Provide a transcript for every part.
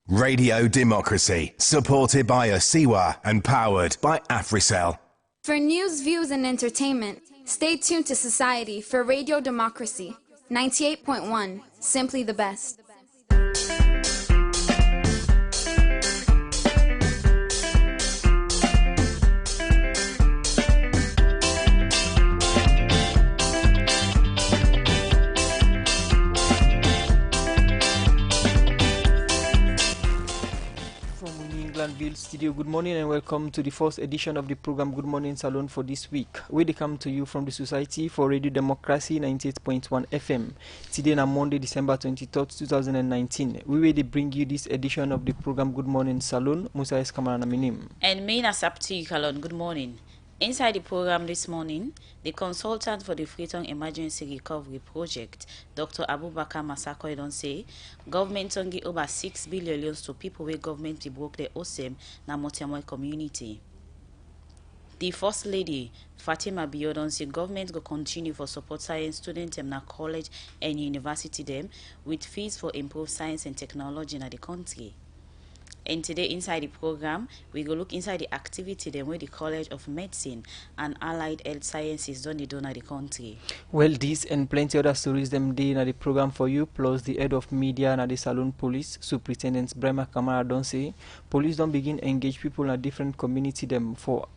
Radio Democracy, supported by Asiwa and powered by AfriCell. For news, views, and entertainment, stay tuned to Society for Radio Democracy. 98.1, simply the best. Englandville studio, good morning and welcome to the first edition of the program Good Morning Salon for this week. We come to you from the Society for Radio Democracy 98.1 FM. Today on Monday, December 23rd, 2019. We will bring you this edition of the program Good Morning Salon. Musa S. Kamara Naminim. And me Nasapti Kalon, good morning. Inside the program this morning, the consultant for the Freetown Emergency Recovery Project, Dr. Abubakar Masako, don't say government will give over 6 billion to people where government broke their OSEM na Motiamoy community. The First Lady, Fatima Biodon, say government will continue for support science students in na college and university them with fees for improved science and technology in the country. And today inside the program, we go look inside the activity them where the College of Medicine and Allied Health Sciences done in the country. Well, this and plenty other stories them day in the program for you, plus the head of media and the Salon Police, Superintendent Brema Kamara don't say police don't begin engage people in a different community them for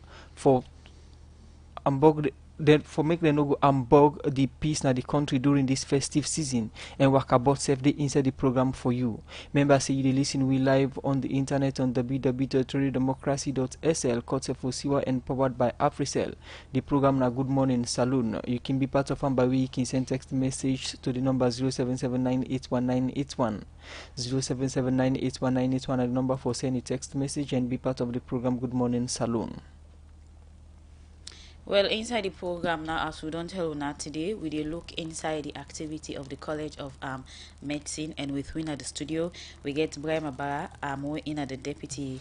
make them no go ambog the peace na the country during this festive season and work about safety inside the program for you. Remember, say you listen we live on the internet on www.radiodemocracy.sl, courtesy of Osiwa and powered by AfriCell. The program na Good Morning Saloon. You can be part of them by way you can send text message to the number 0779819881. 0779819881 and the number for send a text message and be part of the program Good Morning Saloon. Well, inside the program now, as we don't tell you now today, we will look inside the activity of the College of Medicine, and with win at the studio, we get Brema Bara, in at the deputy,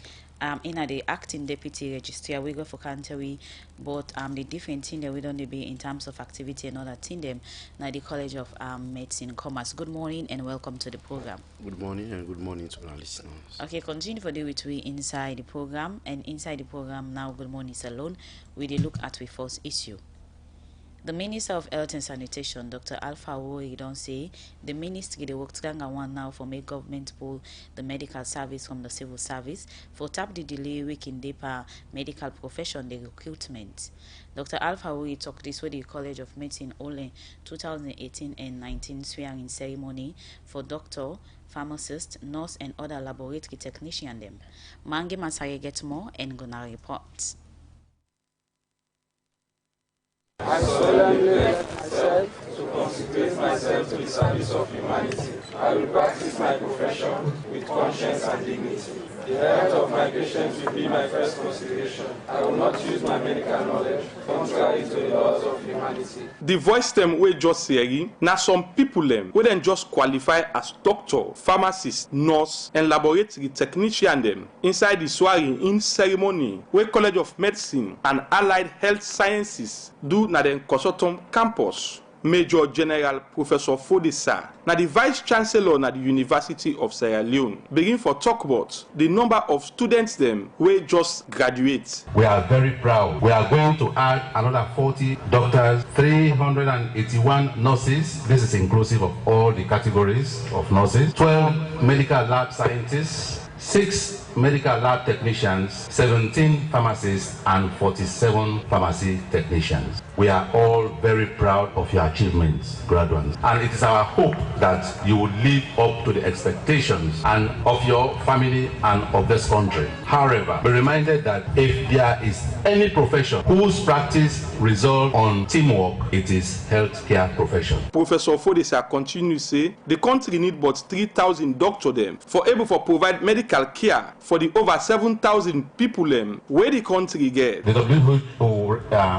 in at the acting deputy registrar. We go for Canterbury, but the different thing that we don't be in terms of activity and other thing them. Now the College of Medicine, COMAHS. Good morning and welcome to the program. Good morning and good morning to our listeners. Okay, continue for the with we inside the program, and inside the program now, Good Morning Salon, we will look at the first issue. The Minister of Health and Sanitation, Dr. Alpha Wori, don't say the ministry they work together one now for make government pull the medical service from the civil service for tap the delay week in deeper medical profession the recruitment. Dr. Alpha Wori talked this with the College of Medicine only 2018 and 19 swearing ceremony for doctor, pharmacist, nurse and other laboratory technician them. Mange Masari get more and gonna report. I solemnly myself to consecrate myself to the service of humanity. I will practice my profession with conscience and dignity. The health of my patients will be my first consideration. I will not use my medical knowledge contrary to the laws of humanity. The voice them we just hearing, now some people them we then just qualify as doctor, pharmacist, nurse, and laboratory technician them inside the swearing in ceremony where College of Medicine and Allied Health Sciences do na the Kosotom campus. Major General Professor Fodisa, now the Vice Chancellor na the University of Sierra Leone, begin for talk about the number of students them who just graduate. We are very proud. We are going to add another 40 doctors, 381 nurses. This is inclusive of all the categories of nurses, 12 medical lab scientists, 6 medical lab technicians, 17 pharmacists, and 47 pharmacy technicians. We are all very proud of your achievements, graduates. And it is our hope that you will live up to the expectations and of your family and of this country. However, be reminded that if there is any profession whose practice resolves on teamwork, it is healthcare profession. Professor Fodisa continues to say the country need but 3,000 doctors them for able to provide medical care for the over 7,000 people them where the country get. The WHO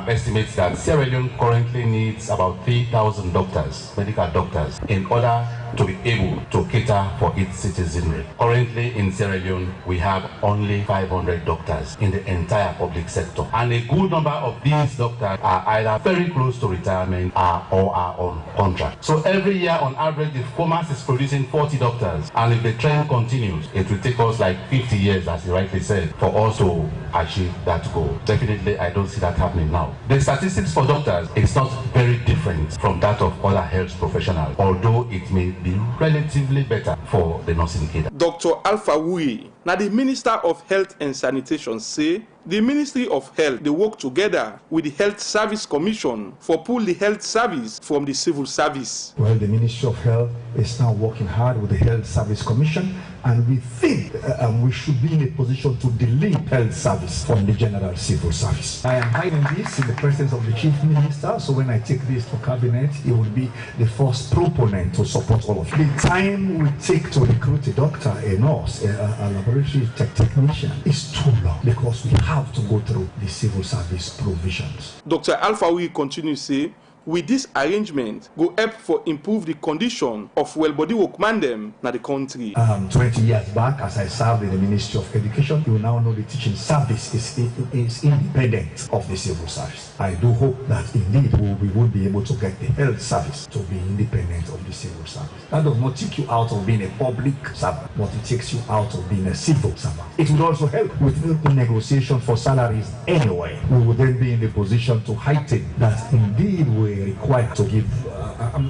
estimates that Sierra Leone currently needs about 3,000 doctors, medical doctors, in order to be able to cater for its citizenry. Currently in Sierra Leone, we have only 500 doctors in the entire public sector. And a good number of these doctors are either very close to retirement or are on contract. So every year on average, if COMAHS is producing 40 doctors, and if the trend continues, it will take us like 50 years, as you rightly said, for us to achieve that goal. Definitely, I don't see that happening now. The statistics for doctors is not very different from that of other health professionals, although it may be relatively better for the nursing cadre. Dr. Alpha Wui, now the Minister of Health and Sanitation, say the Ministry of Health, they work together with the Health Service Commission for pull the health service from the civil service. Well, the Ministry of Health is now working hard with the Health Service Commission, and we think we should be in a position to delink health service from the general civil service. I am hiding this in the presence of the Chief Minister, so when I take this to Cabinet, he will be the first proponent to support all of it. The time we take to recruit a doctor, a nurse, a laboratory technician is too long because we have to go through the civil service provisions. Dr. Alpha Wui continues to say, with this arrangement, go help for improve the condition of well-body workman them in the country. 20 years back, as I served in the Ministry of Education, you now know the teaching service is independent of the civil service. I do hope that indeed we will be able to get the health service to be independent of the civil service. That does not take you out of being a public servant, but it takes you out of being a civil servant. It would also help with the negotiation for salaries anyway. We would then be in the position to heighten that indeed we required to give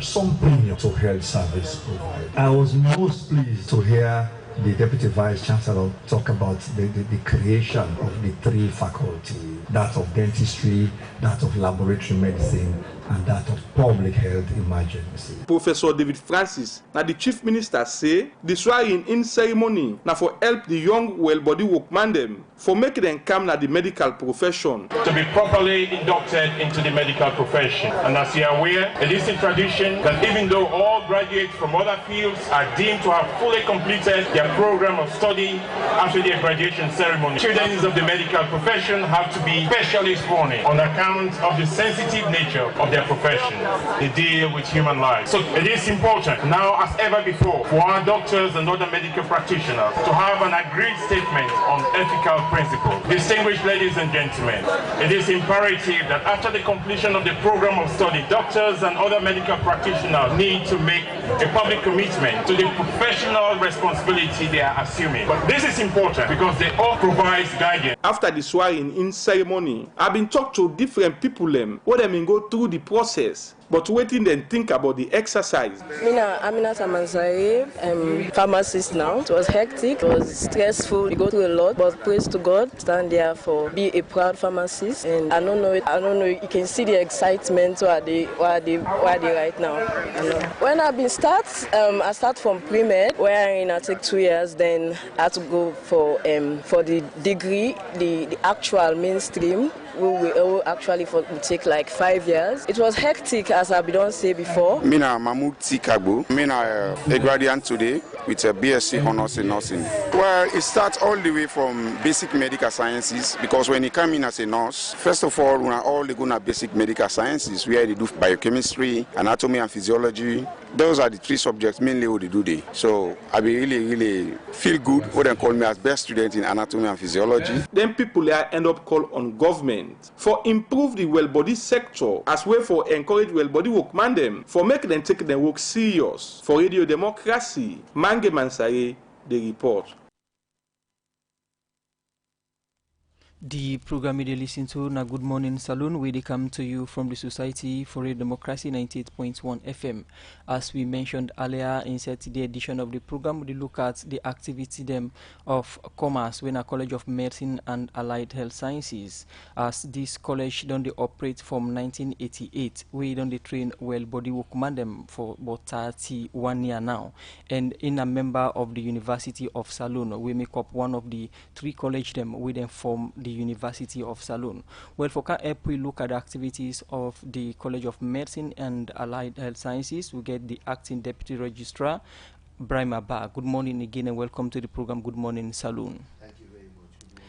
some premium to health service providers. I was most pleased to hear the Deputy Vice Chancellor talk about the creation of the 3 faculties, that of dentistry, that of laboratory medicine, and that of public health emergency. Professor David Francis, now the Chief Minister say, the swearing in ceremony now for help the young well-body workman them for making them come na the medical profession. To be properly inducted into the medical profession. And as you are aware, it is a tradition that even though all graduates from other fields are deemed to have fully completed their program of study after their graduation ceremony, students of the medical profession have to be specially sworn in on account of the sensitive nature of their profession. They deal with human life. So it is important now as ever before for our doctors and other medical practitioners to have an agreed statement on ethical principles. Distinguished ladies and gentlemen, it is imperative that after the completion of the program of study, doctors and other medical practitioners need to make a public commitment to the professional responsibility they are assuming. But this is important because they all provide guidance. After the swearing in ceremony, I've been talked to different people what them go through the process, but waiting then think about the exercise. Amina Tamanzari, I'm pharmacist now. It was hectic, it was stressful, we go through a lot, but praise to God, stand there for be a proud pharmacist. And I don't know, you can see the excitement where they right now. When I've been I start from pre-med, where I take 2 years, then I had to go for the degree, the actual mainstream. We will actually take like 5 years. It was hectic, as I've been say before. Mina Mahmoud Tikagbo. Mina a graduate today with a BSc Honours in Nursing. Well, it starts all the way from basic medical sciences, because when you come in as a nurse, first of all, we are all going to basic medical sciences, where they do biochemistry, anatomy and physiology. Those are the 3 subjects mainly what they do there. So I be really feel good when they call me as best student in anatomy and physiology. Then people end up call on government for improve the well-body sector as well for encourage well-body workman them for make them take their work serious. For Radio Democracy, Mange Mansaye, the report. The program you listen to na Good Morning Saloon, where they come to you from the Society for Radio Democracy 98.1 FM. As we mentioned earlier, in the edition of the program, we look at the activity them of COMAHS, when a College of Medicine and Allied Health Sciences. As this college don't they operate from 1988, we don't they train well body workman them for about 31 years now. And in a member of the University of Saloon, we make up one of the 3 college them we then form the University of Saloon. Well, for help we look at the activities of the College of Medicine and Allied Health Sciences, we get the Acting Deputy Registrar, Brahma Ba. Good morning again and welcome to the program Good Morning Saloon. Thank you very much. Good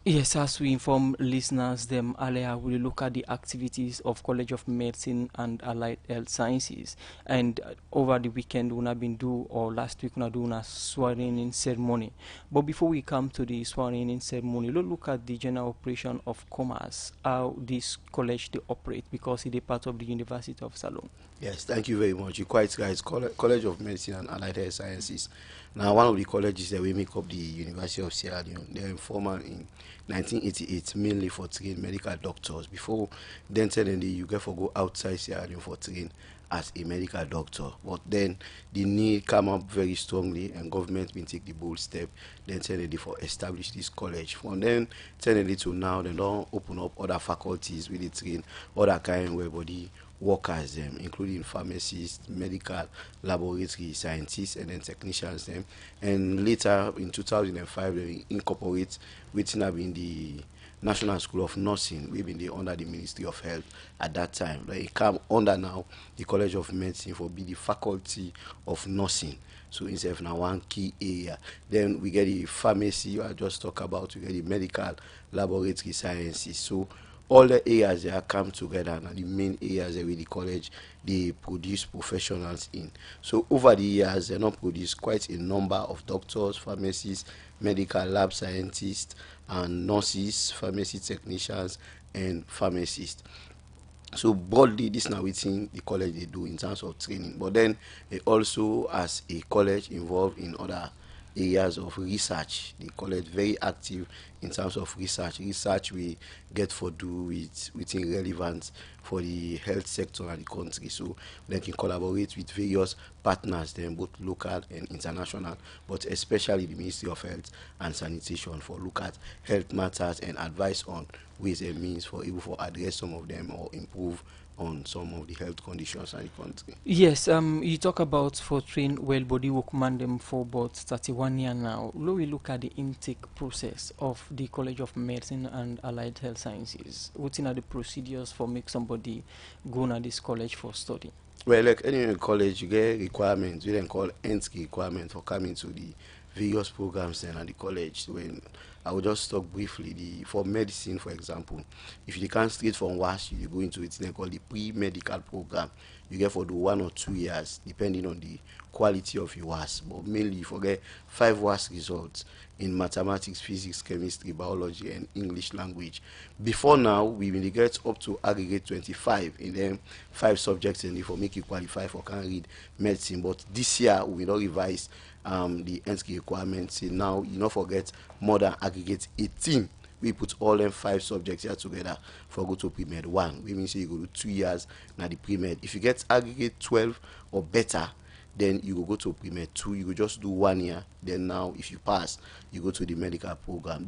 morning. Yes, as we inform listeners them earlier, we look at the activities of College of Medicine and Allied Health Sciences. And over the weekend, we have been or last week, we have done a swearing-in ceremony. But before we come to the swearing-in ceremony, let's look at the general operation of COMAHS, how this college they operate, because it is part of the University of Salone. Yes, thank you very much. You're quite right. College of Medicine and Allied Health Sciences. Now, one of the colleges that we make up the University of Sierra Leone. They're formed in 1988, mainly for trained medical doctors. Before then, you get for go outside Sierra Leone for train as a medical doctor. But then the need come up very strongly, and government been take the bold step. Then for establish this college. From then to now, they don't open up other faculties with the train other kind where body workers including pharmacists, medical laboratory scientists, and then technicians and later in 2005 they incorporate within in the National School of Nursing. We've been under the Ministry of Health at that time. They come under now the College of Medicine for be the Faculty of Nursing. So instead of now one key area, then we get the pharmacy I just talked about, we get the medical laboratory sciences. So all the areas that come together and the main areas that with the college they produce professionals in. So over the years they not produce quite a number of doctors, pharmacists, medical lab scientists, and nurses, pharmacy technicians, and pharmacists. So broadly, this now within the college they do in terms of training. But then they also, as a college, involved in other areas of research. The college very active in terms of research. Research we get for do with within relevant for the health sector and the country. So they can collaborate with various partners, then both local and international, but especially the Ministry of Health and Sanitation for look at health matters and advice on ways and means for able to address some of them or improve on some of the health conditions in the country. Yes, you talk about for train well body workman them for about 31 years now. We look at the intake process of the College of Medicine and Allied Health Sciences. What are the procedures for make somebody go to this college for study? Well, like any college, you get requirements. We then call entry requirements for coming to the various programs then at the college. When I will just talk briefly for medicine, for example, if you can't straight from WASH, you go into it then called the pre-medical program. You get for the 1 or 2 years, depending on the quality of your WASH. But mainly you forget 5 WASH results in mathematics, physics, chemistry, biology, and English language. Before now, we will get up to aggregate 25 in them 5 subjects and for make you qualify for can read medicine. But this year we will not revise the entry requirements. Now you not forget more than aggregate 18. We put all them 5 subjects here together for go to pre-med 1. We mean say you go to 2 years now the pre-med. If you get aggregate 12 or better, then you will go to pre-med 2. You will just do 1 year. Then now if you pass, you go to the medical program.